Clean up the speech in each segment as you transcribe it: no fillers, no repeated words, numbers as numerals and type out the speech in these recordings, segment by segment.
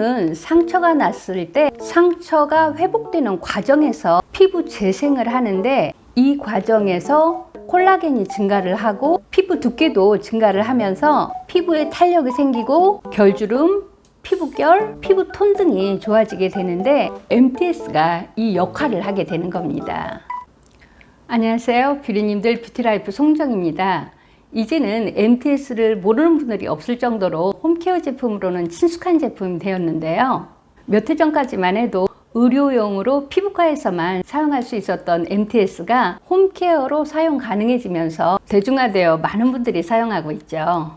피부는 상처가 났을 때 상처가 회복되는 과정에서 피부 재생을 하는데, 이 과정에서 콜라겐이 증가를 하고 피부 두께도 증가를 하면서 피부에 탄력이 생기고 결주름, 피부결, 피부톤 등이 좋아지게 되는데, MTS가 이 역할을 하게 되는 겁니다. 안녕하세요, 뷰리님들, 뷰티라이프 송정입니다. 이제는 MTS를 모르는 분들이 없을 정도로 홈케어 제품으로는 친숙한 제품이 되었는데요. 몇 해 전까지만 해도 의료용으로 피부과에서만 사용할 수 있었던 MTS가 홈케어로 사용 가능해지면서 대중화되어 많은 분들이 사용하고 있죠.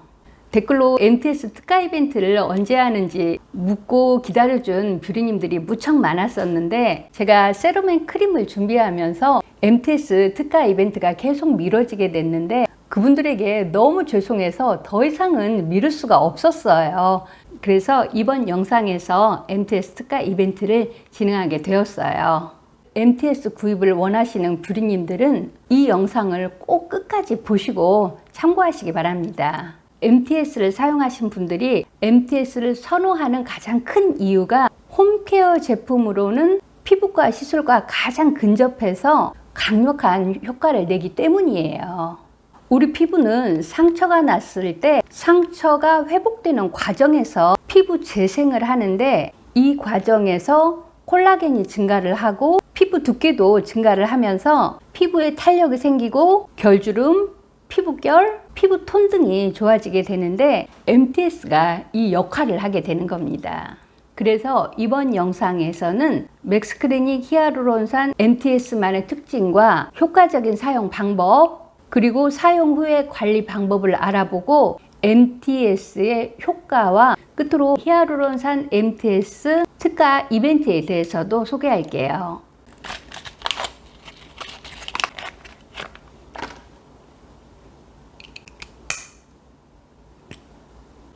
댓글로 MTS 특가 이벤트를 언제 하는지 묻고 기다려준 뷰리님들이 무척 많았었는데, 제가 세럼앤 크림을 준비하면서 MTS 특가 이벤트가 계속 미뤄지게 됐는데, 그분들에게 너무 죄송해서 더 이상은 미룰 수가 없었어요. 그래서 이번 영상에서 MTS 특가 이벤트를 진행하게 되었어요. MTS 구입을 원하시는 뷰리님들은 이 영상을 꼭 끝까지 보시고 참고하시기 바랍니다. MTS를 사용하신 분들이 MTS를 선호하는 가장 큰 이유가 홈케어 제품으로는 피부과 시술과 가장 근접해서 강력한 효과를 내기 때문이에요. 우리 피부는 상처가 났을 때 상처가 회복되는 과정에서 피부 재생을 하는데, 이 과정에서 콜라겐이 증가를 하고 피부 두께도 증가를 하면서 피부에 탄력이 생기고 결주름, 피부결, 피부톤 등이 좋아지게 되는데, MTS가 이 역할을 하게 되는 겁니다. 그래서 이번 영상에서는 맥스클리닉 히아루론산 MTS만의 특징과 효과적인 사용 방법, 그리고 사용 후의 관리 방법을 알아보고 MTS의 효과와 끝으로 히아루론산 MTS 특가 이벤트에 대해서도 소개할게요.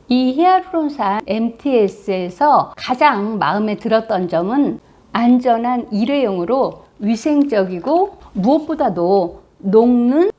이 히아루론산 MTS에서 가장 마음에 들었던 점은 안전한 일회용으로 위생적이고 무엇보다도 녹는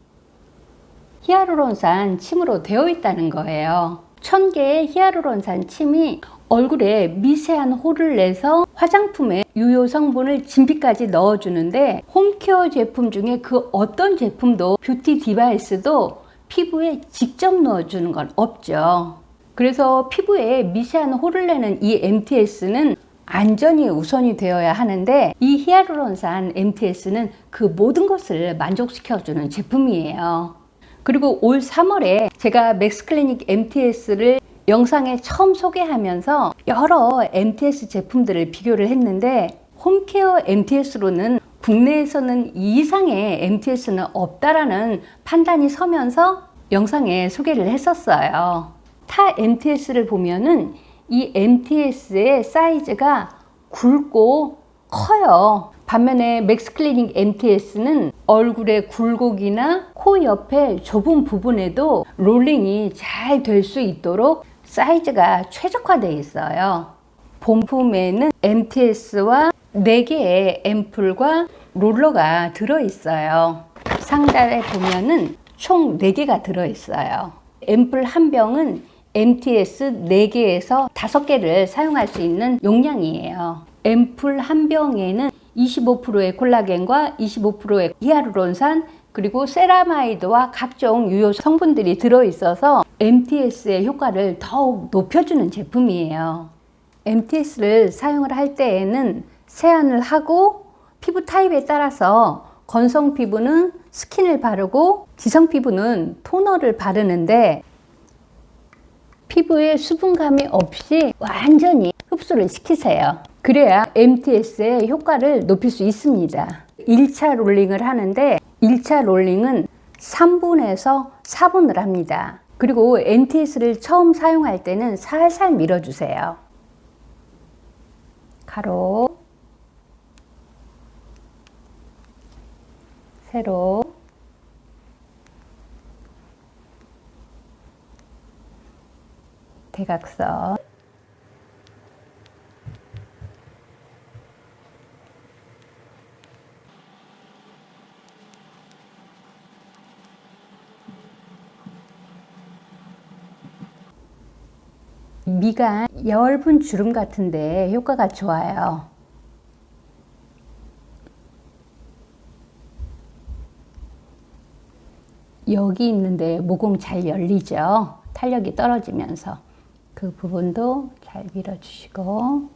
히아루론산 침으로 되어 있다는 거예요. 1000개의 히아루론산 침이 얼굴에 미세한 홀을 내서 화장품에 유효 성분을 진피까지 넣어주는데, 홈케어 제품 중에 그 어떤 제품도 뷰티 디바이스도 피부에 직접 넣어주는 건 없죠. 그래서 피부에 미세한 홀을 내는 이 MTS는 안전이 우선이 되어야 하는데, 이 히아루론산 MTS는 그 모든 것을 만족시켜주는 제품이에요. 그리고 올 3월에 제가 맥스클리닉 MTS를 영상에 처음 소개하면서 여러 MTS 제품들을 비교를 했는데, 홈케어 MTS로는 국내에서는 이 이상의 MTS는 없다라는 판단이 서면서 영상에 소개를 했었어요. 타 MTS를 보면은 이 MTS의 사이즈가 굵고 커요. 반면에 맥스클리닉 MTS는 얼굴의 굴곡이나 코 옆에 좁은 부분에도 롤링이 잘 될 수 있도록 사이즈가 최적화되어 있어요. 본품에는 MTS와 4개의 앰플과 롤러가 들어있어요. 상단에 보면은 총 4개가 들어있어요. 앰플 한 병은 MTS 4개에서 5개를 사용할 수 있는 용량이에요. 앰플 한 병에는 25%의 콜라겐과 25%의 히아루론산, 그리고 세라마이드와 각종 유효 성분들이 들어있어서 MTS의 효과를 더욱 높여주는 제품이에요. MTS를 사용을 할 때에는 세안을 하고 피부 타입에 따라서 건성 피부는 스킨을 바르고 지성 피부는 토너를 바르는데, 피부에 수분감이 없이 완전히 흡수를 시키세요. 그래야 MTS의 효과를 높일 수 있습니다. 1차 롤링을 하는데 1차 롤링은 3분에서 4분을 합니다. 그리고 MTS를 처음 사용할 때는 살살 밀어주세요. 가로, 세로, 대각선, 미간 엷은 주름 같은데 효과가 좋아요. 여기 있는데 모공 잘 열리죠? 탄력이 떨어지면서 그 부분도 잘 밀어주시고,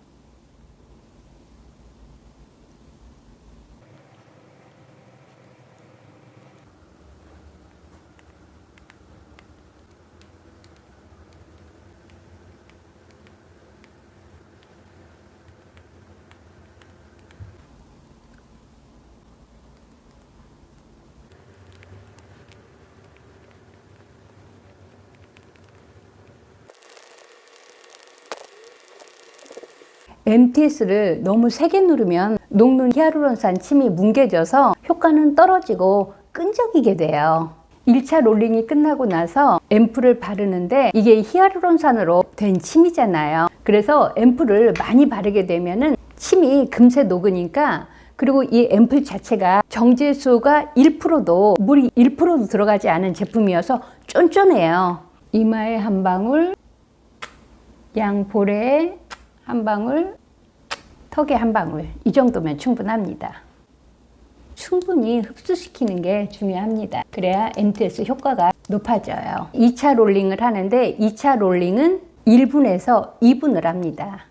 MTS를 너무 세게 누르면 녹는 히알루론산 침이 뭉개져서 효과는 떨어지고 끈적이게 돼요. 1차 롤링이 끝나고 나서 앰플을 바르는데 이게 히알루론산으로 된 침이잖아요. 그래서 앰플을 많이 바르게 되면은 침이 금세 녹으니까, 그리고 이 앰플 자체가 정제수가 1%도 물이 1%도 들어가지 않은 제품이어서 쫀쫀해요. 이마에 한 방울, 양볼에 한 방울, 턱에 한 방울, 이 정도면 충분합니다. 충분히 흡수시키는 게 중요합니다. 그래야 MTS 효과가 높아져요. 2차 롤링을 하는데 2차 롤링은 1분에서 2분을 합니다.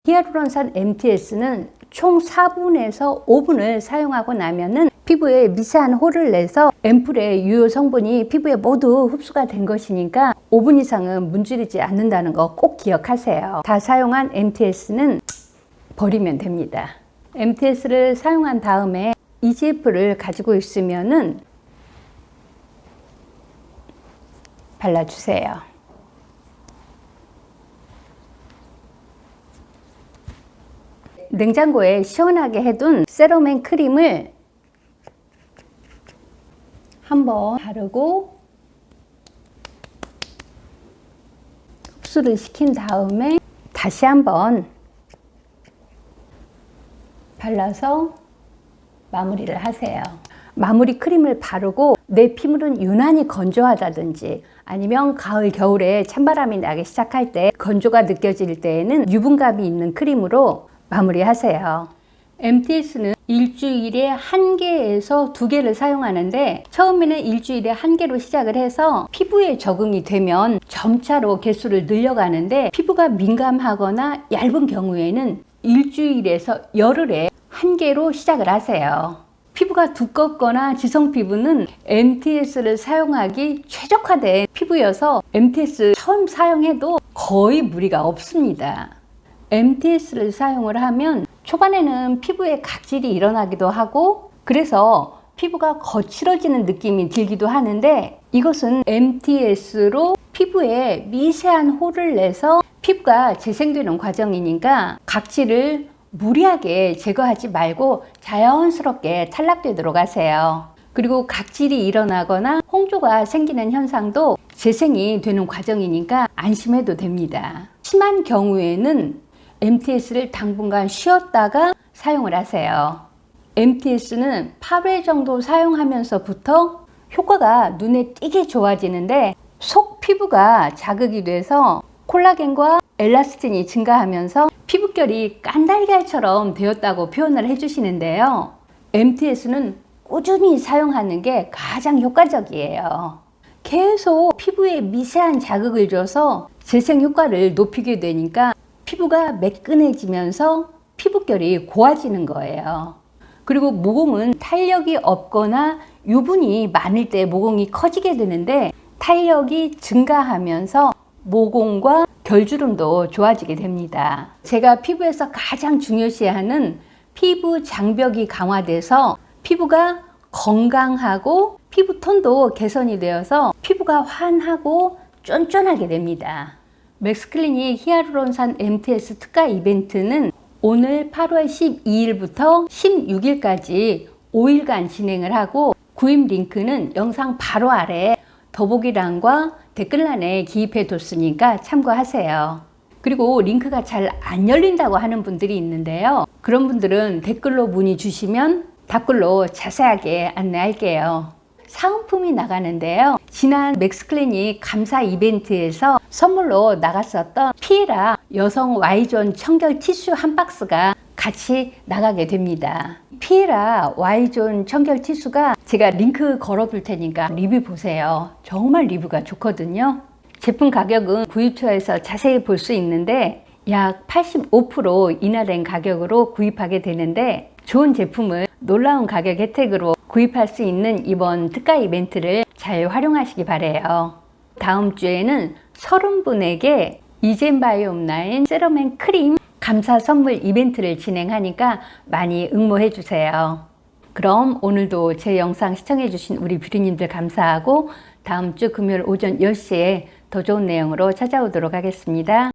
히알루론산 MTS는 총 4분에서 5분을 사용하고 나면은 피부에 미세한 홀을 내서 앰플의 유효 성분이 피부에 모두 흡수가 된 것이니까 5분 이상은 문지르지 않는다는 거 꼭 기억하세요. 다 사용한 MTS는 버리면 됩니다. MTS를 사용한 다음에 EGF를 가지고 있으면은 발라주세요. 냉장고에 시원하게 해둔 세럼앤 크림을 한번 바르고 흡수를 시킨 다음에 다시 한번 발라서 마무리를 하세요. 마무리 크림을 바르고 내 피부는 유난히 건조하다든지 아니면 가을, 겨울에 찬바람이 나기 시작할 때 건조가 느껴질 때에는 유분감이 있는 크림으로 마무리하세요. MTS는 일주일에 1개에서 2개를 사용하는데 처음에는 일주일에 1개로 시작을 해서 피부에 적응이 되면 점차로 개수를 늘려가는데, 피부가 민감하거나 얇은 경우에는 일주일에서 열흘에 1개로 시작을 하세요. 피부가 두껍거나 지성 피부는 MTS를 사용하기 최적화된 피부여서 MTS 처음 사용해도 거의 무리가 없습니다. MTS를 사용을 하면 초반에는 피부에 각질이 일어나기도 하고 그래서 피부가 거칠어지는 느낌이 들기도 하는데, 이것은 MTS로 피부에 미세한 홀을 내서 피부가 재생되는 과정이니까 각질을 무리하게 제거하지 말고 자연스럽게 탈락되도록 하세요. 그리고 각질이 일어나거나 홍조가 생기는 현상도 재생이 되는 과정이니까 안심해도 됩니다. 심한 경우에는 MTS를 당분간 쉬었다가 사용을 하세요. MTS는 8회 정도 사용하면서부터 효과가 눈에 띄게 좋아지는데, 속 피부가 자극이 돼서 콜라겐과 엘라스틴이 증가하면서 피부결이 깐달걀처럼 되었다고 표현을 해주시는데요. MTS는 꾸준히 사용하는 게 가장 효과적이에요. 계속 피부에 미세한 자극을 줘서 재생 효과를 높이게 되니까 피부가 매끈해지면서 피부결이 고와지는 거예요. 그리고 모공은 탄력이 없거나 유분이 많을 때 모공이 커지게 되는데, 탄력이 증가하면서 모공과 결주름도 좋아지게 됩니다. 제가 피부에서 가장 중요시하는 피부 장벽이 강화돼서 피부가 건강하고 피부톤도 개선이 되어서 피부가 환하고 쫀쫀하게 됩니다. 맥스클리닉 히알루론산 MTS 특가 이벤트는 오늘 8월 12일부터 16일까지 5일간 진행을 하고, 구입 링크는 영상 바로 아래 더보기란과 댓글란에 기입해 뒀으니까 참고하세요. 그리고 링크가 잘 안 열린다고 하는 분들이 있는데요. 그런 분들은 댓글로 문의 주시면 답글로 자세하게 안내할게요. 사은품이 나가는데요. 지난 맥스클리닉 감사 이벤트에서 선물로 나갔었던 피에라 여성 Y존 청결 티슈 한 박스가 같이 나가게 됩니다. 피에라 Y존 청결 티슈가 제가 링크 걸어둘 테니까 리뷰 보세요. 정말 리뷰가 좋거든요. 제품 가격은 구입처에서 자세히 볼 수 있는데 약 85% 인하된 가격으로 구입하게 되는데 좋은 제품을 놀라운 가격 혜택으로 구입할 수 있는 이번 특가 이벤트를 잘 활용하시기 바래요. 다음 주에는 30분에게 이젠바이옴라인 세럼앤 크림 감사 선물 이벤트를 진행하니까 많이 응모해 주세요. 그럼 오늘도 제 영상 시청해 주신 우리 뷰티님들 감사하고 다음 주 금요일 오전 10시에 더 좋은 내용으로 찾아오도록 하겠습니다.